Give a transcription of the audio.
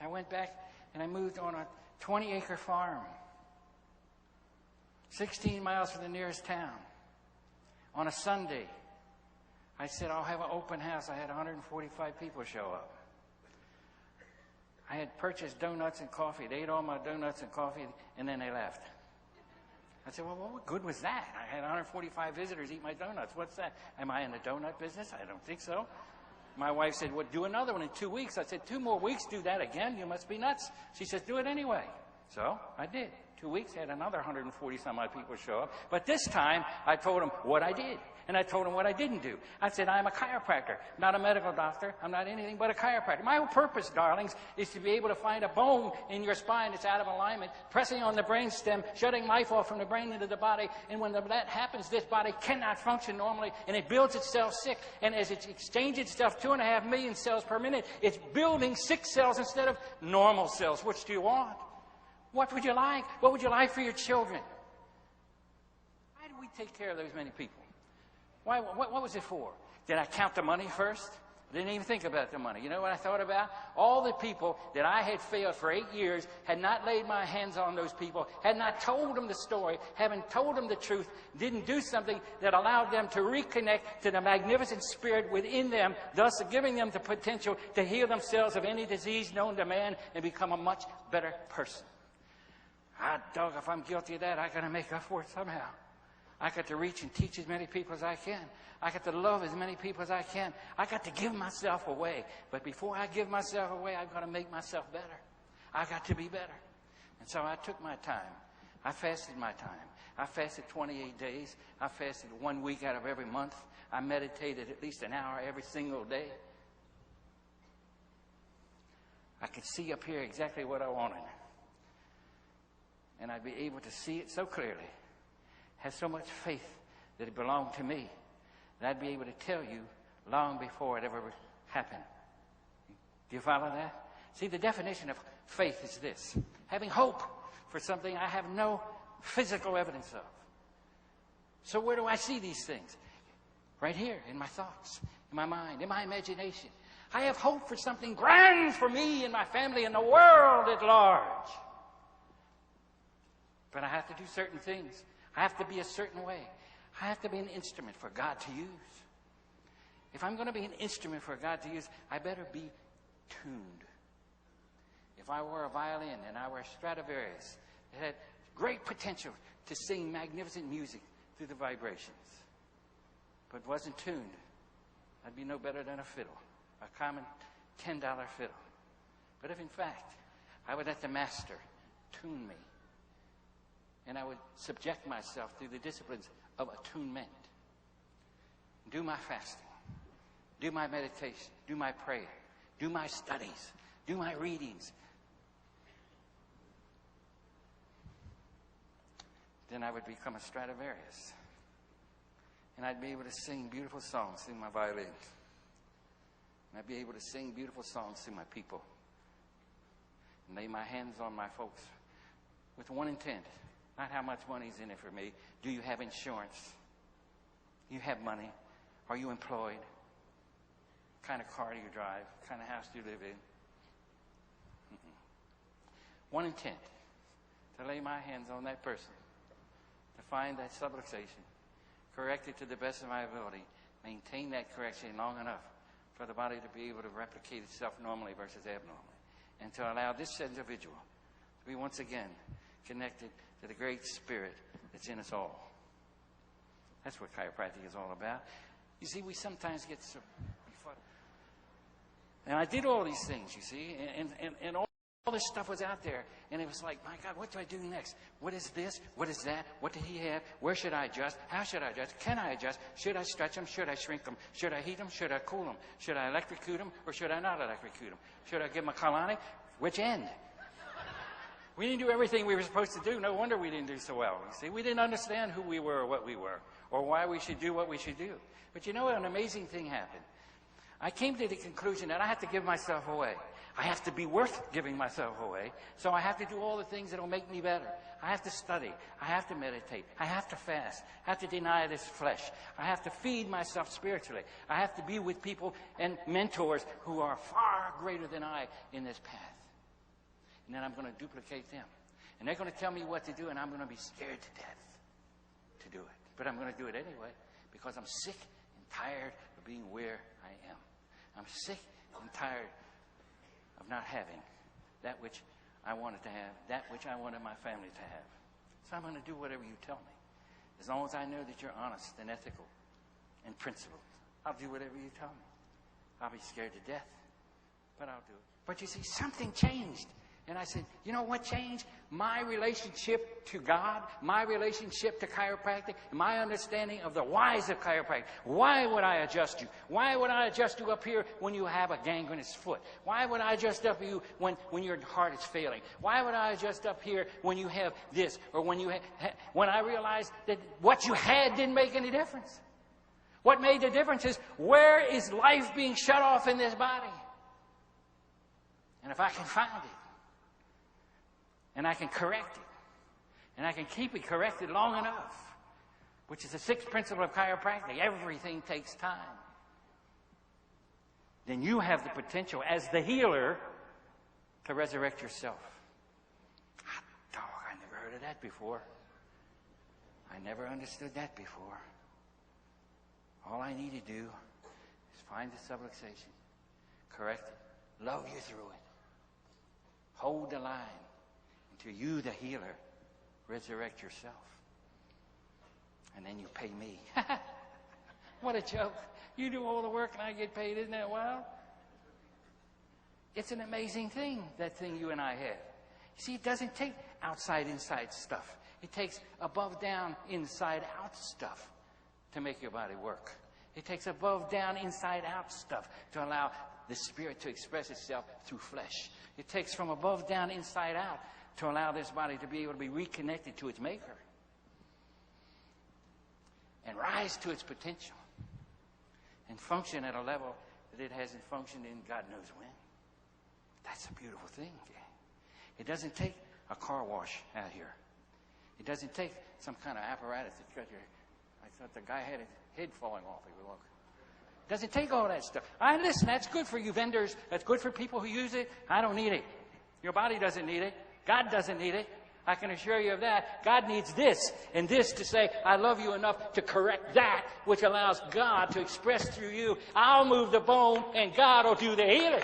I went back and I moved on a 20-acre farm, 16 miles from the nearest town. On a Sunday, I said, I'll have an open house. I had 145 people show up. I had purchased donuts and coffee. They ate all my donuts and coffee, and then they left. I said, well, what good was that? I had 145 visitors eat my donuts. What's that? Am I in the donut business? I don't think so. My wife said, well, do another one in 2 weeks. I said, 2 more weeks, do that again? You must be nuts. She says, do it anyway. So I did. 2 weeks, had another 140 some odd people show up. But this time, I told them what I did. And I told them what I didn't do. I said, I'm a chiropractor, not a medical doctor. I'm not anything but a chiropractor. My whole purpose, darlings, is to be able to find a bone in your spine that's out of alignment, pressing on the brain stem, shutting life off from the brain into the body. And when that happens, this body cannot function normally, and it builds itself sick. And as it exchanges itself 2.5 million cells per minute, it's building sick cells instead of normal cells. Which do you want? What would you like? What would you like for your children? Why do we take care of those many people? Why? What was it for? Did I count the money first? I didn't even think about the money. You know what I thought about? All the people that I had failed for 8 years, had not laid my hands on those people, had not told them the story, haven't told them the truth, didn't do something that allowed them to reconnect to the magnificent spirit within them, thus giving them the potential to heal themselves of any disease known to man and become a much better person. Dog, if I'm guilty of that, I got to make up for it somehow. I got to reach and teach as many people as I can. I got to love as many people as I can. I got to give myself away. But before I give myself away, I've got to make myself better. I got to be better. And so I took my time. I fasted my time. I fasted 28 days. I fasted 1 week out of every month. I meditated at least an hour every single day. I could see up here exactly what I wanted. And I'd be able to see it so clearly. Have so much faith that it belonged to me, that I'd be able to tell you long before it ever happened. Do you follow that? See, the definition of faith is this: having hope for something I have no physical evidence of. So where do I see these things? Right here, in my thoughts, in my mind, in my imagination. I have hope for something grand for me and my family and the world at large. But I have to do certain things. I have to be a certain way. I have to be an instrument for God to use. If I'm going to be an instrument for God to use, I better be tuned. If I were a violin and I were a Stradivarius, it had great potential to sing magnificent music through the vibrations, but wasn't tuned, I'd be no better than a fiddle, a common $10 fiddle. But if in fact I would let the master tune me, and I would subject myself to the disciplines of attunement, do my fasting, do my meditation, do my prayer, do my studies, do my readings, then I would become a Stradivarius. And I'd be able to sing beautiful songs through my violin. And I'd be able to sing beautiful songs through my people. And lay my hands on my folks with one intent. Not how much money's in it for me. Do you have insurance? Do you have money? Are you employed? What kind of car do you drive? What kind of house do you live in? One intent: to lay my hands on that person, to find that subluxation, correct it to the best of my ability, maintain that correction long enough for the body to be able to replicate itself normally versus abnormally, and to allow this individual to be once again connected to the great spirit that's in us all. That's what chiropractic is all about. You see, we sometimes get so... And I did all these things, you see, and all this stuff was out there. And it was like, my God, what do I do next? What is this? What is that? What did he have? Where should I adjust? How should I adjust? Can I adjust? Should I stretch them? Should I shrink them? Should I heat them? Should I cool them? Should I electrocute them? Or should I not electrocute them? Should I give them a colonic? Which end? We didn't do everything we were supposed to do. No wonder we didn't do so well. You see, we didn't understand who we were or what we were, or why we should do what we should do. But you know what? An amazing thing happened. I came to the conclusion that I have to give myself away. I have to be worth giving myself away. So I have to do all the things that will make me better. I have to study. I have to meditate. I have to fast. I have to deny this flesh. I have to feed myself spiritually. I have to be with people and mentors who are far greater than I in this path. and then I'm going to duplicate them. And they're going to tell me what to do, and I'm going to be scared to death to do it. But I'm going to do it anyway because I'm sick and tired of being where I am. I'm sick and tired of not having that which I wanted to have, that which I wanted my family to have. So I'm going to do whatever you tell me. As long as I know that you're honest and ethical and principled, I'll do whatever you tell me. I'll be scared to death, but I'll do it. But you see, something changed. And I said, you know what changed? My relationship to God, my relationship to chiropractic, my understanding of the whys of chiropractic. Why would I adjust you? Why would I adjust you up here when you have a gangrenous foot? Why would I adjust up you when your heart is failing? Why would I adjust up here when you have this? Or when I realized that what you had didn't make any difference. What made the difference is, where is life being shut off in this body? And if I can find it, and I can correct it, and I can keep it corrected long enough, which is the sixth principle of chiropractic, everything takes time, then you have the potential as the healer to resurrect yourself. Hot dog, I never heard of that before. I never understood that before. All I need to do is find the subluxation, correct it, love you through it, hold the line, until you, the healer, resurrect yourself. And then you pay me. What a joke. You do all the work and I get paid. Isn't that wild? It's an amazing thing, that thing you and I have. You see, it doesn't take outside-inside stuff. It takes above-down, inside-out stuff to make your body work. It takes above-down, inside-out stuff to allow the spirit to express itself through flesh. It takes from above down, inside out, to allow this body to be able to be reconnected to its maker and rise to its potential and function at a level that it hasn't functioned in God knows when. That's a beautiful thing. It doesn't take a car wash out here. It doesn't take some kind of apparatus to cut your... I thought the guy had his head falling off. He would look. It doesn't take all that stuff. Listen, that's good for you vendors. That's good for people who use it. I don't need it. Your body doesn't need it. God doesn't need it. I can assure you of that. God needs this and this to say, I love you enough to correct that, which allows God to express through you. I'll move the bone and God will do the healing.